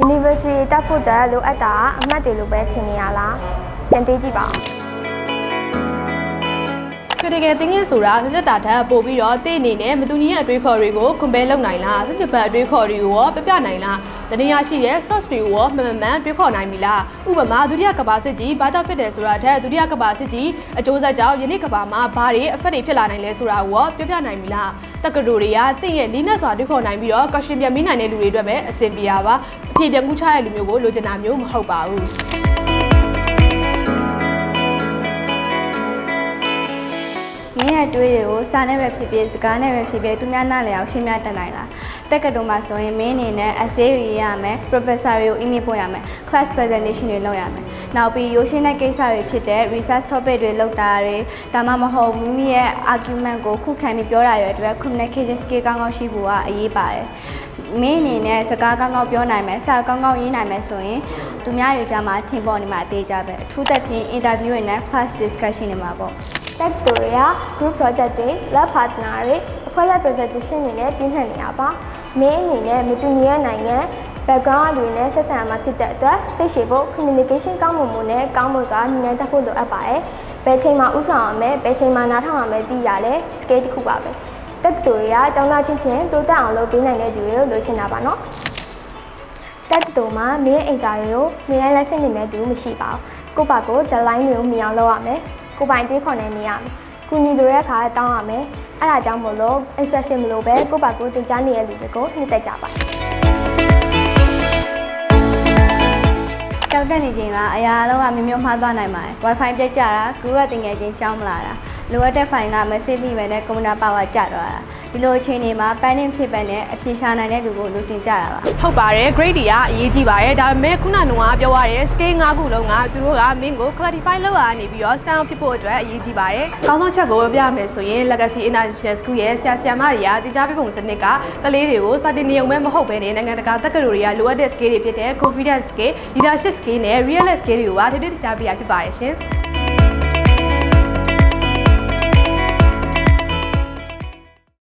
University တက်ဖို့တက်လိုအပ်တာအမှတ်တွေလိုပဲထင်နေရလားပြန်တွေးကြည့်ပါဦး Critical thinking ဆိုတာစစ်တာထက်ပို့ပြီးတော့တင့်အနေနဲ့မတူညီတဲ့အတွေးခေါ်တွေကို compare လုပ်နိုင်လားစစ်ချက်ပတ်အတွေးခေါ်တွေကိုရောပြနိုင်လားတနည်းအားရှိတဲ့ source တွေကိုရောမှန်တွေးခေါ်နိုင်ပြီလားဥပမာဒုတိယကမ္ဘာစစ်ကြီးဘာကြောင့်ဖြစ်တယ်ဆိုတာထက်ဒုတိယကမ္ဘာစစ်ကြီးအကျိုးဆက်ကြောင့်ယနေ့ကမ္ဘာမှာဘာတွေ effect တွေဖြစ်လာနိုင်လဲဆိုတာကိုရောပြနိုင်ပြီလားတက္ကသိုလ်တွေကတင့်ရဲ့လေးနဲ့စွာတွေးခေါ်နိုင်ပြီးတော့ question ပြန်မေးနိုင်တဲ့လူတွေအတွက်ပဲအဆင်ပြေရပါအဖြေပြန်ကူးချတဲ့လူမျိုးကိုလိုချင်တာမျိုးမဟုတ်ပါဘူးမင်းရဲ့တွေးတွေကိုစာနဲ့ပဲဖြစ်ဖြစ်စကားနဲ့ပဲဖြစ်ဖြစ်သူများနားလည်အောင်ရှင်းပြတတ်နိုင်လားတက္ကသိုလ်မှာဆိုရင်မင်းအနေနဲ့ essay တွေရေးရမယ် professor တွေကို email ပို့ရမယ် class presentation တွေလုပ်ရမယ်နောက်ပြီးရိုးရှင်းတဲ့ကိစ္စတွေဖြစ်တဲ့ research topic တွေလုပ်တာတွေဒါမှမဟုတ်မိမိရဲ့ argument ကိုခုခံပြီးပြောတာတွေအတွက် communication skill ကောင်းကောင်းရှိဖို့ကအရေးပါတယ်မင်းအနေနဲ့စကားကောင်းကောင်းပြောနိုင်မယ်စာကောင်းကောင်းရေးနိုင်မယ်ဆိုရင်သူများတွေကြားမှာထင်ပေါ်နေမှာအသေးကြပဲအထူးသဖြင့် interview တွေနဲ့ class discussion တွေမှာပေါ့တက်တူရ group project တွေ lab partner တွေအဖွဲ့လိုက် presentation တွေနဲ့ပြင်ဆင်နေရပါမင်းအနေနဲ့မတူညီတဲ့နိုင်ငံ background တွေနဲ့ဆက်ဆံမှာဖြစ်တဲ့အတွက်စိတ်ရှည်ဖို့ communication ကောင်းမှုနဲ့ကောင်းမှုစွာညှိနှိုင်းတတ်ဖို့လိုအပ်ပါတယ်ဘယ်ချိန်မှာဥဆောင်ရမယ်ဘယ်ချိန်မှာနားထောင်ရမယ်သိရလဲ skill တစ်ခုပါပဲတက်တူရအကြောင်းသားချင်းချင်းတိုးတက်အောင်လုပ်ပေးနိုင်တဲ့သူတွေကိုလိုချင်တာပါနော်တက်တူမှာမင်းအိမ်စာတွေကိုနေတိုင်းလက်ဆင့်နေမဲ့သူမရှိပါဘူးကိုယ့်ဘာကို deadline တွေကိုမြင်အောင်လုပ်ရမယ်ကိုပိုင်တွေးခေါ်နေရမယ်။ကုညီတို့ရဲ့အခါတောင်းရမယ်။အဲ့ဒါကြောင့်မို့လို့ instruction မလို့ပဲကိုပါကိုတင်ကြားနေတဲ့လူတွေကိုနှစ်သက်ကြပါ။ကြောက်တက်နေချိန်မှာအရာအလုံးကမျိုးမျိုးမှားသွားနိုင်ပါတယ်။ Wi-Fi ပြတ်ကျတာ group ကတင်ငယ်ချင်းကြောင်းမလာတာလိုအပ်တဲ့ file က message မိမယ်နဲ့ computer power ကျသွားတာဒီလိုအခြေအနေမှာ panic ဖြစ်ပန်းနဲ့အဖြေရှာနိုင်တဲ့လူကိုလိုချင်ကြတာပါဟုတ်ပါတယ် grade တွေကအရေးကြီးပါတယ်ဒါပေမဲ့ခုနကပြောရတဲ့ scale 5ခုလုံးကသူတို့ကမင်းကို clarify လုပ်ရနေပြီးတော့ stand out ဖြစ်ဖို့အတွက်အရေးကြီးပါတယ်အကောင်းဆုံးချက်ကိုပြရမယ်ဆိုရင် Legacy International School ရဲ့ဆရာမတွေကတင်ကြားပေးပုံစနစ်ကကလေးတွေကိုစာတင်နေုံပဲမဟုတ်ဘဲနဲ့နိုင်ငံတကာတက္ကသိုလ်တွေကလိုအပ်တဲ့ scale တွေဖြစ်တဲ့ confidence scale leadership scale နဲ့ real skill တွေကိုပါတိတိကျကျပြရဖြစ်ပါတယ်ရှင်